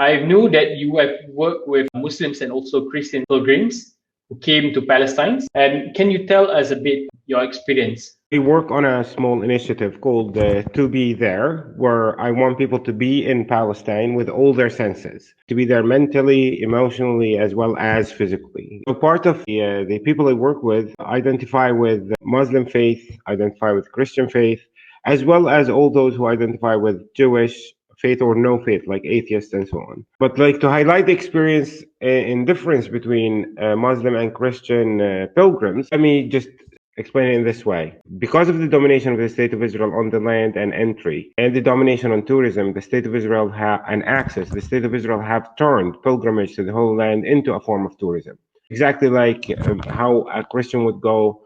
I know that you have worked with Muslims and also Christian pilgrims who came to Palestine. And can you tell us a bit your experience? We work on a small initiative called To Be There, where I want people to be in Palestine with all their senses, to be there mentally, emotionally, as well as physically. So part of the people I work with identify with Muslim faith, identify with Christian faith, as well as all those who identify with Jewish faith or no faith, like atheists and so on. But like to highlight the experience in difference between Muslim and Christian pilgrims, let me just explain it in this way. Because of the domination of the State of Israel on the land and entry, and the domination on tourism, the State of Israel and access, the State of Israel have turned pilgrimage to the Holy Land into a form of tourism. Exactly like how a Christian would go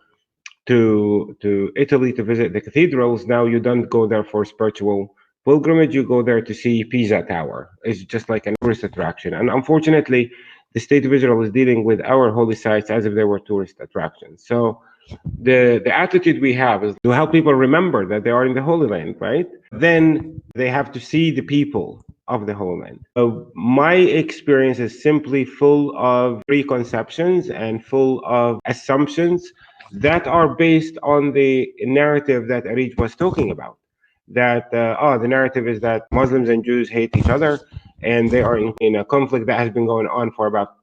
to Italy to visit the cathedrals. Now you don't go there for spiritual pilgrimage, you go there to see Pisa Tower. It's just like a tourist attraction. And unfortunately, the State of Israel is dealing with our holy sites as if they were tourist attractions. So the attitude we have is to help people remember that they are in the Holy Land, right? Then they have to see the people of the Holy Land. So my experience is simply full of preconceptions and full of assumptions that are based on the narrative that Arij was talking about. That the narrative is that Muslims and Jews hate each other, and they are in a conflict that has been going on for about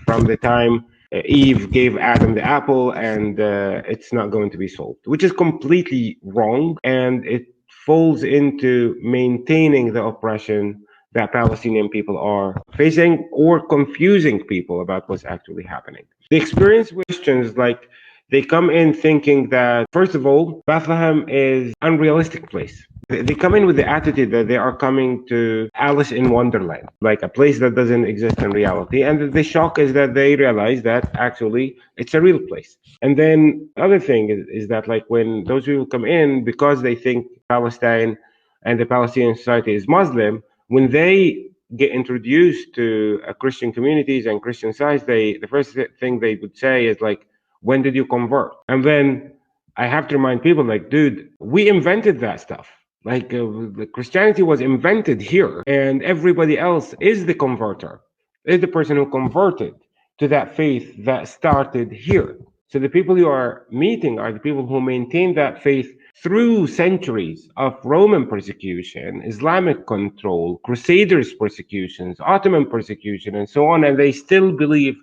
from the time Eve gave Adam the apple, and it's not going to be solved, which is completely wrong, and it falls into maintaining the oppression that Palestinian people are facing or confusing people about what's actually happening. The experience with Christians, like, they come in thinking that, first of all, Bethlehem is an unrealistic place. They come in with the attitude that they are coming to Alice in Wonderland, like a place that doesn't exist in reality. And the shock is that they realize that actually it's a real place. And then the other thing is that, like, when those people come in, because they think Palestine and the Palestinian society is Muslim, when they get introduced to Christian communities and Christian sites, the first thing they would say is like, when did you convert? And then I have to remind people, like, dude, we invented that stuff. Like, the Christianity was invented here, and everybody else is the converter, is the person who converted to that faith that started here. So the people you are meeting are the people who maintain that faith through centuries of Roman persecution, Islamic control, Crusaders persecutions, Ottoman persecution, and so on, and they still believe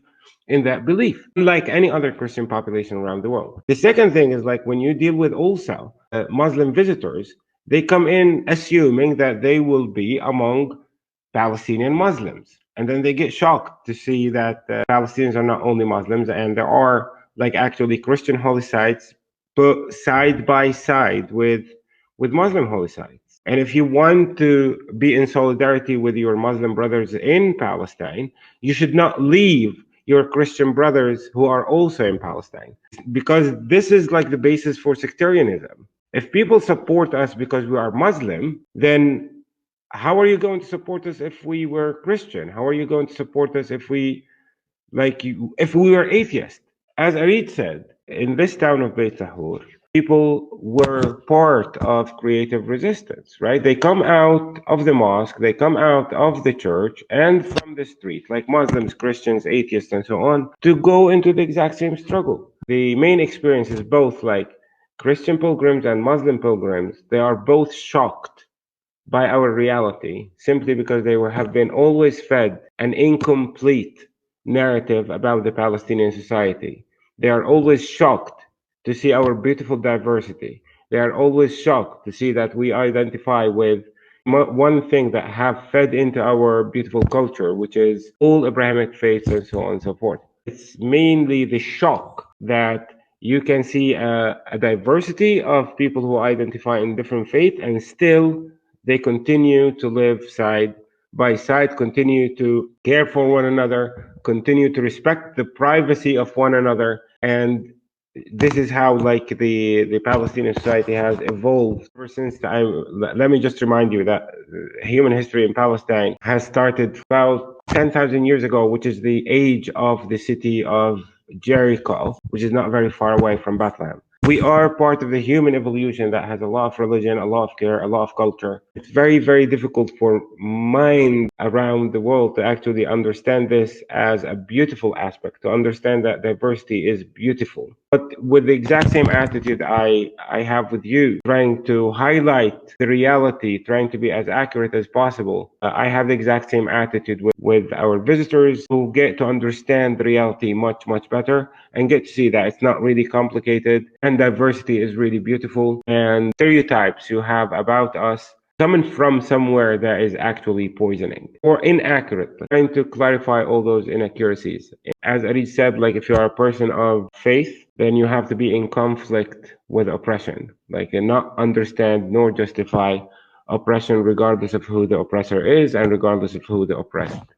in that belief, like any other Christian population around the world. The second thing is, like, when you deal with also Muslim visitors, they come in assuming that they will be among Palestinian Muslims. And then they get shocked to see that Palestinians are not only Muslims, and there are, like, actually Christian holy sites put side by side with Muslim holy sites. And if you want to be in solidarity with your Muslim brothers in Palestine, you should not leave your Christian brothers who are also in Palestine, because this is like the basis for sectarianism. If people support us because we are Muslim, then how are you going to support us if we were Christian? How are you going to support us if we were atheist? As Arid said, in this town of Beit Tahur, people were part of creative resistance, right? They come out of the mosque, they come out of the church and from the street, like Muslims, Christians, atheists, and so on, to go into the exact same struggle. The main experience is both, like, Christian pilgrims and Muslim pilgrims, they are both shocked by our reality simply because they have been always fed an incomplete narrative about the Palestinian society. They are always shocked to see our beautiful diversity. They are always shocked to see that we identify with one thing that have fed into our beautiful culture, which is all Abrahamic faiths and so on and so forth. It's mainly the shock that you can see a diversity of people who identify in different faiths, and still they continue to live side by side, continue to care for one another, continue to respect the privacy of one another. And this is how, like, the Palestinian society has evolved ever since time. Let me just remind you that human history in Palestine has started about 10,000 years ago, which is the age of the city of Jericho, which is not very far away from Bethlehem. We are part of the human evolution that has a lot of religion, a lot of care, a lot of culture. It's very, very difficult for minds around the world to actually understand this as a beautiful aspect, to understand that diversity is beautiful. But with the exact same attitude I have with you, trying to highlight the reality, trying to be as accurate as possible, I have the exact same attitude with our visitors who get to understand the reality much, much better and get to see that it's not really complicated and diversity is really beautiful, and stereotypes you have about us coming from somewhere that is actually poisoning or inaccurate, trying to clarify all those inaccuracies. As Ari said, like if you are a person of faith, then you have to be in conflict with oppression, like and not understand nor justify oppression regardless of who the oppressor is and regardless of who the oppressed.